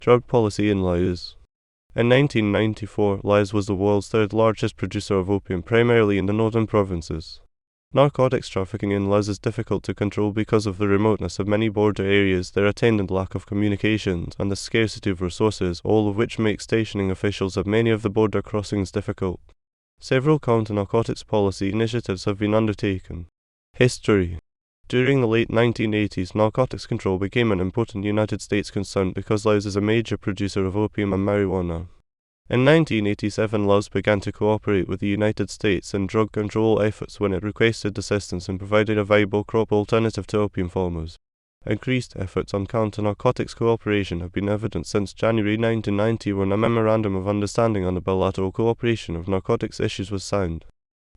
Drug policy in Laos. In 1994, Laos was the world's third largest producer of opium, primarily in the northern provinces. Narcotics trafficking in Laos is difficult to control because of the remoteness of many border areas, their attendant lack of communications, and the scarcity of resources, all of which make stationing officials at many of the border crossings difficult. Several counter-narcotics policy initiatives have been undertaken. History. During the late 1980s, narcotics control became an important United States concern because Laos is a major producer of opium and marijuana. In 1987, Laos began to cooperate with the United States in drug control efforts when it requested assistance in providing a viable crop alternative to opium farmers. Increased efforts on counter-narcotics cooperation have been evident since January 1990, when a Memorandum of Understanding on the bilateral cooperation of narcotics issues was signed.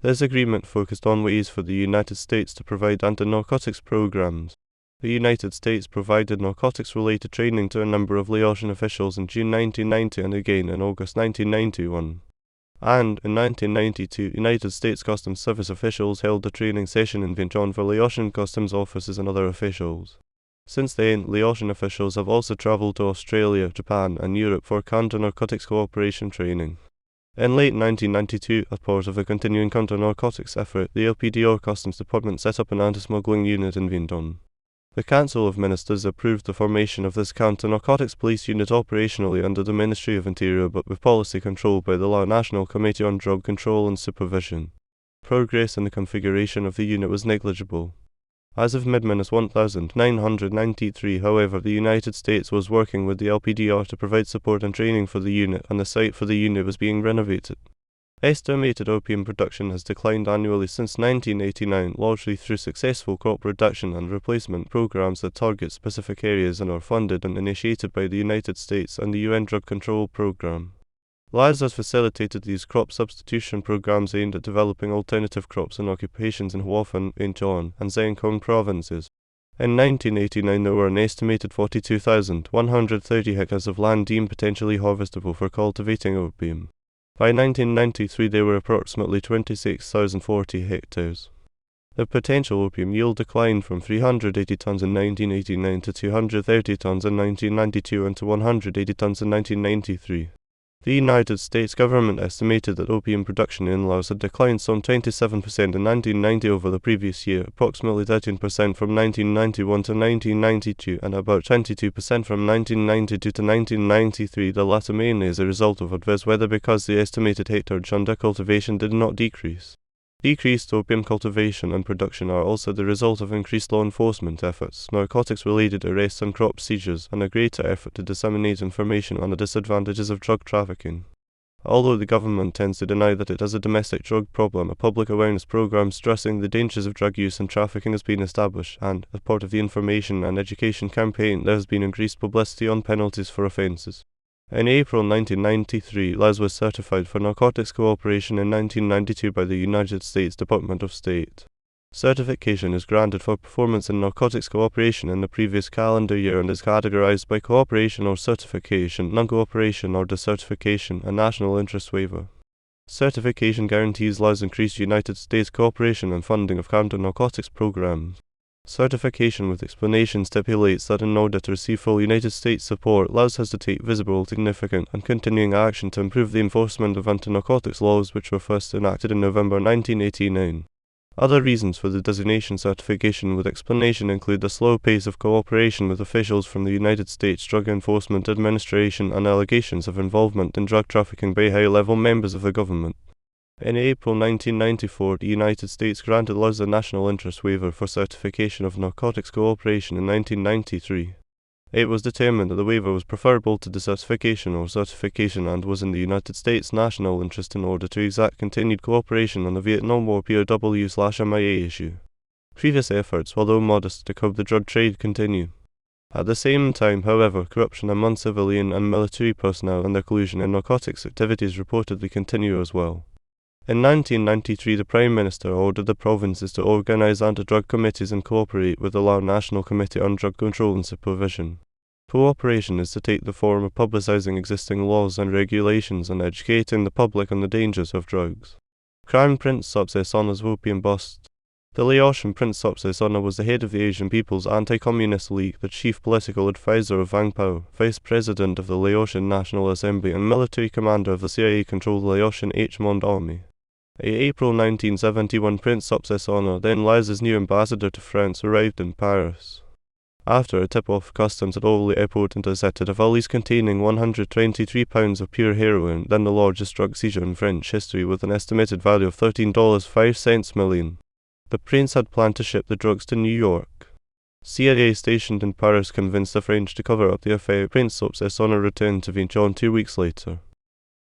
This agreement focused on ways for the United States to provide anti-narcotics programs. The United States provided narcotics-related training to a number of Laotian officials in June 1990 and again in August 1991. And, in 1992, United States Customs Service officials held a training session in Vientiane for Laotian customs officers and other officials. Since then, Laotian officials have also traveled to Australia, Japan, and Europe for counter-narcotics cooperation training. In late 1992, as part of a continuing counter-narcotics effort, the LPDR Customs Department set up an anti-smuggling unit in Vientiane. The Council of Ministers approved the formation of this counter-narcotics police unit operationally under the Ministry of Interior but with policy controlled by the Lao National Committee on Drug Control and Supervision. Progress in the configuration of the unit was negligible. As of mid-1993, however, the United States was working with the LPDR to provide support and training for the unit, and the site for the unit was being renovated. Estimated opium production has declined annually since 1989, largely through successful crop reduction and replacement programs that target specific areas and are funded and initiated by the United States and the UN Drug Control Program. Laos has facilitated these crop substitution programs aimed at developing alternative crops and occupations in Houaphanh, Vientiane, and Zhangjiakou provinces. In 1989, there were an estimated 42,130 hectares of land deemed potentially harvestable for cultivating opium. By 1993, there were approximately 26,040 hectares. The potential opium yield declined from 380 tons in 1989 to 230 tons in 1992 and to 180 tons in 1993. The United States government estimated that opium production in Laos had declined some 27% in 1990 over the previous year, approximately 13% from 1991 to 1992, and about 22% from 1992 to 1993, the latter mainly as a result of adverse weather because the estimated hectareage under cultivation did not decrease. Decreased opium cultivation and production are also the result of increased law enforcement efforts, narcotics-related arrests and crop seizures, and a greater effort to disseminate information on the disadvantages of drug trafficking. Although the government tends to deny that it has a domestic drug problem, a public awareness program stressing the dangers of drug use and trafficking has been established, and, as part of the information and education campaign, there has been increased publicity on penalties for offences. In April 1993, Laos was certified for narcotics cooperation in 1992 by the United States Department of State. Certification is granted for performance in narcotics cooperation in the previous calendar year and is categorized by cooperation or certification, non-cooperation or decertification, a national interest waiver. Certification guarantees Laos increased United States cooperation and funding of counter-narcotics programs. Certification with explanation stipulates that in order to receive full United States support, Laos has to take visible, significant, and continuing action to improve the enforcement of anti-narcotics laws which were first enacted in November 1989. Other reasons for the designation certification with explanation include the slow pace of cooperation with officials from the United States Drug Enforcement Administration and allegations of involvement in drug trafficking by high-level members of the government. In April 1994, the United States granted Laos a national interest waiver for certification of narcotics cooperation in 1993. It was determined that the waiver was preferable to decertification or certification and was in the United States' national interest in order to exact continued cooperation on the Vietnam War POW/MIA issue. Previous efforts, although modest, to curb the drug trade continue. At the same time, however, corruption among civilian and military personnel and their collusion in narcotics activities reportedly continue as well. In 1993, the Prime Minister ordered the provinces to organize anti-drug committees and cooperate with the Lao National Committee on Drug Control and Supervision. Cooperation is to take the form of publicizing existing laws and regulations and educating the public on the dangers of drugs. Crown Prince Subse Sona's opium bust. The Laotian Prince Sopsesona was the head of the Asian People's Anti-Communist League, the chief political advisor of Vang Pao, vice president of the Laotian National Assembly, and military commander of the CIA-controlled Laotian H-Monde Army. In April 1971, Prince Sopsesona, then Laos's new ambassador to France, arrived in Paris. After a tip-off, customs at Orly Airport intercepted a valise containing 123 pounds of pure heroin, then the largest drug seizure in French history, with an estimated value of $13.05 million. The prince had planned to ship the drugs to New York. CIA stationed in Paris convinced the French to cover up the affair. Prince Sopsesona returned to Vientiane 2 weeks later.